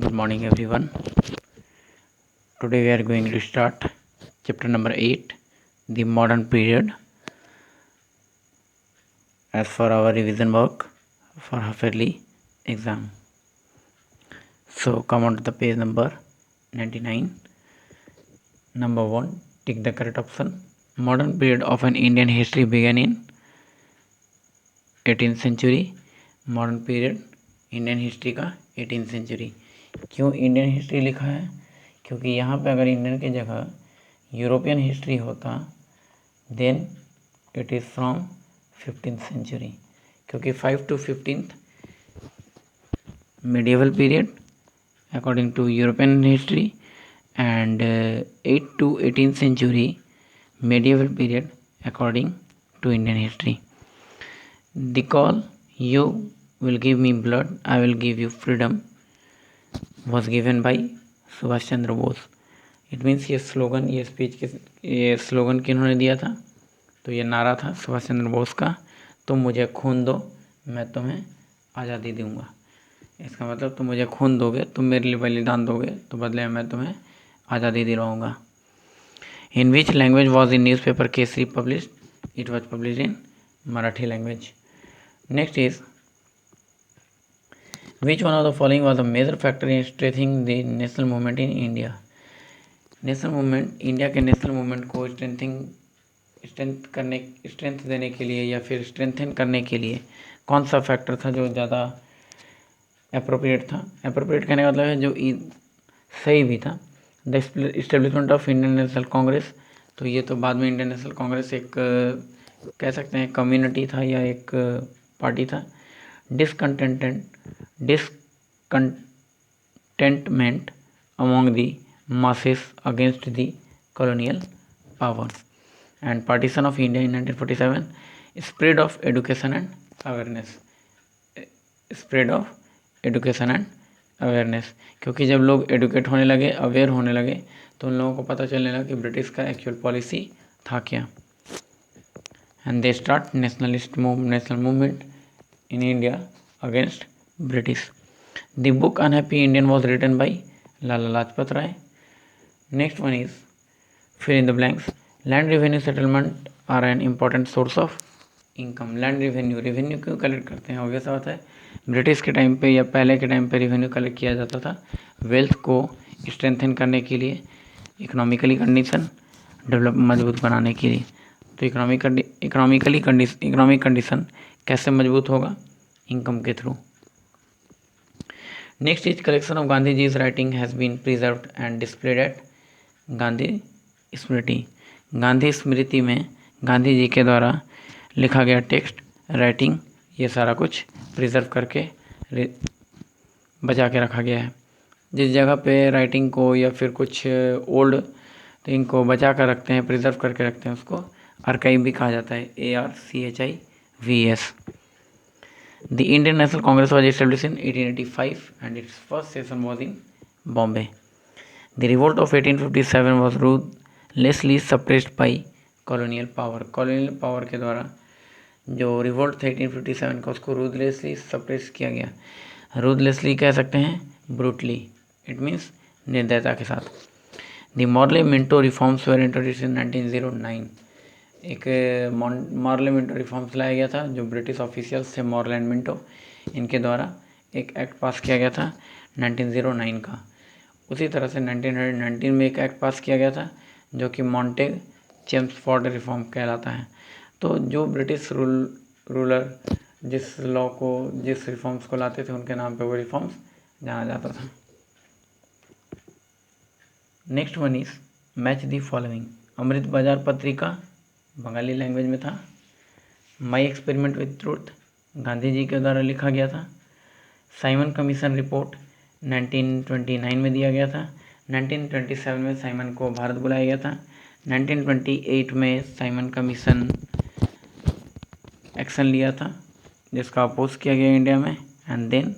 Good morning, everyone. Today we are going to start chapter number 8, the modern period, as for our revision work for half-yearly exam. So come on to the page number 99. Number 1, tick the correct option. Modern period of an Indian history began in 18th century. Modern period Indian history का 18th century. क्यों Indian history लिखा है? क्योंकि यहाँ पे अगर Indian की जगह यूरोपियन हिस्ट्री होता then it is from 15th century, क्योंकि 5 to 15th medieval period according to European history and 8 to 18th century medieval period according to Indian history. The call, "You will give me blood, I will give you freedom," was given by Subhash Chandra Bose. It means ये slogan, ये slogan किन्होंने दिया था? तो ये नारा था सुभाष चंद्र बोस का, तुम मुझे खून दो मैं तुम्हें आज़ादी दूंगा. इसका मतलब तुम मुझे खून दोगे, तुम मेरे लिए बलिदान दोगे, तो बदले में मैं तुम्हें आज़ादी दिलाऊंगा. In which language was in newspaper Kesari published? It was published in Marathi language. Next is which one of the following was a major factor in strengthening the national movement in India? National movement, India के national movement को strength देने के लिए या फिर strengthen करने के लिए कौन सा फैक्टर था जो ज़्यादा अप्रोप्रिएट था? अप्रोप्रिएट कहने का मतलब है जो सही भी था. The establishment of Indian national Congress, तो ये तो बाद में इंडियन नेशनल कांग्रेस एक कह सकते हैं कम्युनिटी था या एक पार्टी था. discontentment among the masses against the colonial power and partition of India in 1947. Spread of education and awareness. क्योंकि जब लोग एडुकेट होने लगे, अवेयर होने लगे, तो उन लोगों को पता चलने लगा कि ब्रिटिश का एक्चुअल पॉलिसी था क्या. And they start national movement in India against British. The book Unhappy Indian was written by Lala Lajpat Rai. Next one is fill in the blanks. Land revenue settlement are an important source of income. Land revenue क्यों collect करते हैं? Obvious बात है, British के time पे या पहले के टाइम पे रेवेन्यू कलेक्ट किया जाता था वेल्थ को स्ट्रेंथन करने के लिए, इकोनॉमिकली कंडीशन डेवलप मजबूत बनाने के लिए. तो इकोनॉमिक कंडीशन कैसे मजबूत होगा? इनकम के through. Next is collection of Gandhi ji's writing has been preserved and displayed at Gandhi Smriti. Gandhi Smriti में गांधी जी के द्वारा लिखा गया टेक्स्ट, राइटिंग, ये सारा कुछ प्रिजर्व करके बचा के रखा गया है. जिस जगह पे राइटिंग को या फिर कुछ ओल्ड थिंग को बचा कर रखते हैं, प्रिजर्व करके रखते हैं, उसको आर्काइव भी कहा जाता है. ARCHIVS. The Indian National Congress was established in 1885 and its first session was in Bombay. The revolt of 1857 was ruthlessly suppressed by colonial power. Colonial power के द्वारा जो रिवोल्ट था 1857 का, उसको रूथलेसली सप्रेस किया गया. रूथलेसली कह सकते हैं ब्रूटली, इट मीन्स निर्दयता के साथ. The Morley Minto reforms were introduced in 1909. एक मॉर्ले मिंटो रिफॉर्म्स लाया गया था, जो ब्रिटिश ऑफिशियल्स थे मॉर्ले एंड मिंटो, इनके द्वारा एक एक्ट पास किया गया था 1909 का. उसी तरह से 1919 में एक एक्ट पास किया गया था जो कि मॉन्टेग चेम्सफोर्ड रिफॉर्म कहलाता है. तो जो ब्रिटिश रूलर जिस लॉ को, जिस रिफॉर्म्स को लाते थे, उनके नाम पे वो रिफॉर्म्स जाना जाता था. Next one is match the following. Amrit Bazar Patrika Bengali language में था. My experiment with truth Gandhi ji के द्वारा लिखा गया था. साइमन कमीशन रिपोर्ट 1929 में दिया गया था. 1927 में साइमन को भारत बुलाया गया था. 1928 में साइमन कमीशन एक्शन लिया था जिसका अपोज किया गया इंडिया में. एंड देन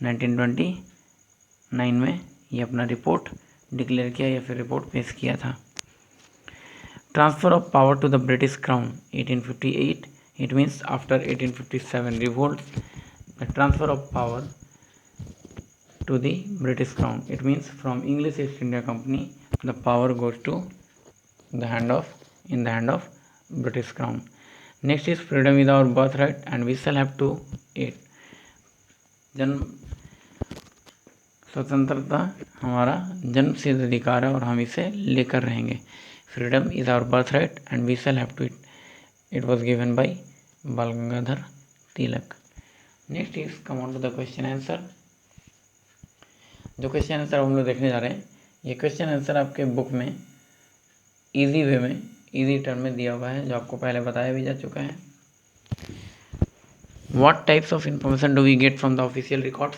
1929 में ये अपना रिपोर्ट डिक्लेयर किया या फिर रिपोर्ट पेश किया था. Transfer of power to the British crown 1858. It means after 1857 revolt, the transfer of power to the British Crown. It means from English East India Company the power goes to in the hand of British Crown. Next is freedom is our birthright and we shall have to it. जन्म स्वतंत्रता हमारा जन्म सिद्ध अधिकार है और हम इसे लेकर रहेंगे. Freedom is our birth right and we shall have to it. It was given by Bal Gangadhar Tilak. Next is come on to the question answer. जो क्वेश्चन आंसर हम लोग देखने जा रहे हैं, ये क्वेश्चन आंसर आपके बुक में इजी वे में, इजी टर्म में दिया हुआ है, जो आपको पहले बताया भी जा चुका है. What types of information do we get from the official records,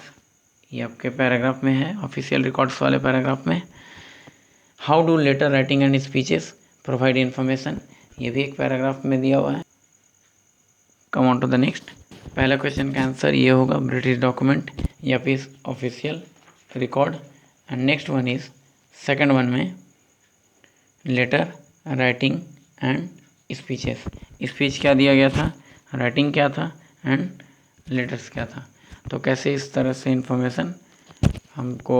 ये आपके पैराग्राफ में है, ऑफिशियल रिकॉर्ड्स वाले पैराग्राफ में. How do letter writing and speeches provide information, ये भी एक पैराग्राफ में दिया हुआ है. Come on to the next. पहला क्वेश्चन का आंसर ये होगा ब्रिटिश डॉक्यूमेंट या फिर official record. And next one is second one में letter writing and speeches. Speech क्या दिया गया था, राइटिंग क्या था एंड लेटर्स क्या था. तो कैसे इस तरह से इन्फॉर्मेशन हमको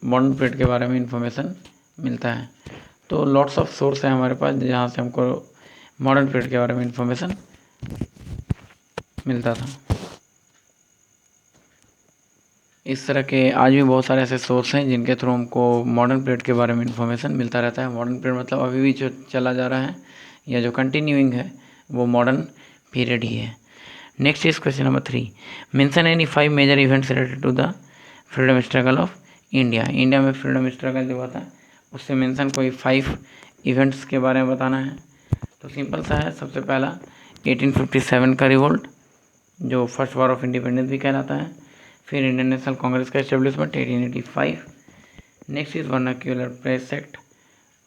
मॉडर्न पीरियड के बारे में इन्फॉर्मेशन मिलता है. तो लॉट्स ऑफ सोर्स है हमारे पास जहाँ से हमको मॉडर्न पीरियड के बारे में इन्फॉर्मेशन मिलता था. इस तरह के आज भी बहुत सारे ऐसे सोर्स हैं जिनके थ्रू हमको मॉडर्न पीरियड के बारे में इन्फॉर्मेशन मिलता रहता है. मॉडर्न पीरियड मतलब अभी भी जो चला जा रहा है या जो कंटिन्यूइंग है वो मॉडर्न पीरियड ही है. Next is question number 3. Mention any 5 major events related to the freedom struggle of India. India में फ्रीडम स्ट्रगल जो हुआ था उससे मेंशन कोई 5 इवेंट्स के बारे में बताना है. तो सिंपल सा है. सबसे पहला 1857 का रिवोल्ट जो फर्स्ट वॉर ऑफ इंडिपेंडेंस भी कहलाता है. फिर इंडियन नेशनल कांग्रेस का establishment 1885. Next is vernacular press act.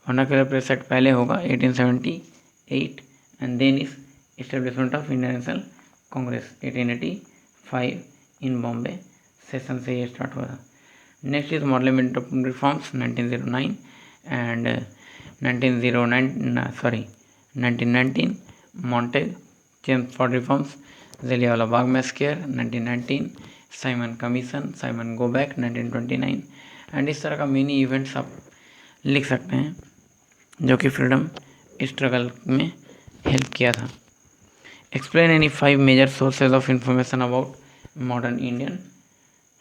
Vernacular press act पहले होगा 1878 and then is establishment of Indian national Congress 1885 in Bombay session से ये स्टार्ट हुआ था. Next is parliament reforms 1909 and 1919 Montagu Chelmsford reforms. Jallianwala Bagh massacre 1919. Simon commission, Simon go back 1929. And इस तरह का mini events आप लिख सकते हैं जो कि फ्रीडम स्ट्रगल में हेल्प किया था. Explain any 5 major sources of information about modern Indian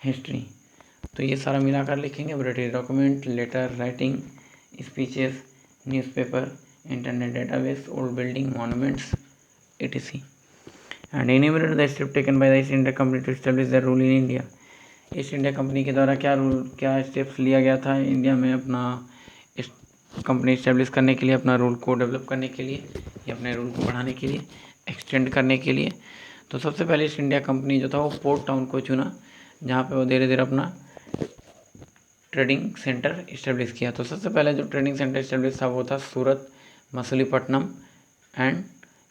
history. तो ये सारा मिलाकर लिखेंगे. British document, letter writing, speeches, newspaper, internet database, old building, monuments etc. And enumerate the step taken by the East India Company to establish the rule in India. East India Company के द्वारा क्या steps लिया गया था India में अपना company establish करने के लिए, अपना रूल को डेवलप करने के लिए या अपने रूल को बढ़ाने के लिए, एक्सटेंड करने के लिए. तो सबसे पहले ईस्ट इंडिया कंपनी जो था वो पोर्ट टाउन को चुना जहाँ पे वो धीरे धीरे अपना ट्रेडिंग सेंटर इस्टेब्लिश किया. तो सबसे पहले जो ट्रेडिंग सेंटर इस्टेब्लिश था वो था सूरत, मछलीपट्टनम एंड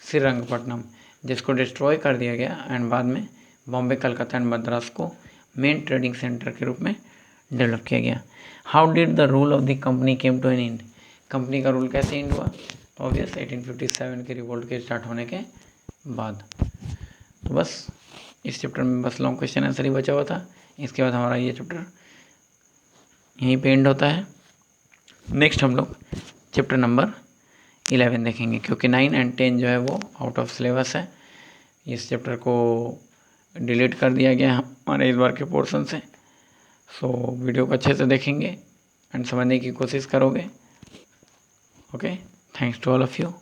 श्रीरंगपट्टनम, जिसको डिस्ट्रॉय कर दिया गया एंड बाद में बॉम्बे, कलकत्ता एंड मद्रास को मेन ट्रेडिंग सेंटर के रूप में डेवलप किया गया. How did the rule of the company came to an end. Company का रूल कैसे एंड हुआ? ऑब्वियस 1857 के रिवोल्ट के स्टार्ट होने के बाद. तो बस इस चैप्टर में बस लॉन्ग क्वेश्चन आंसर ही बचा हुआ था. इसके बाद हमारा ये चैप्टर यहीं पे एंड होता है. नेक्स्ट हम लोग चैप्टर नंबर 11 देखेंगे क्योंकि 9 एंड 10 जो है वो आउट ऑफ सिलेबस है. इस चैप्टर को डिलीट कर दिया गया हमारे इस बार के पोर्शन से. सो वीडियो को अच्छे से देखेंगे एंड समझने की कोशिश करोगे. Okay, thanks to all of you.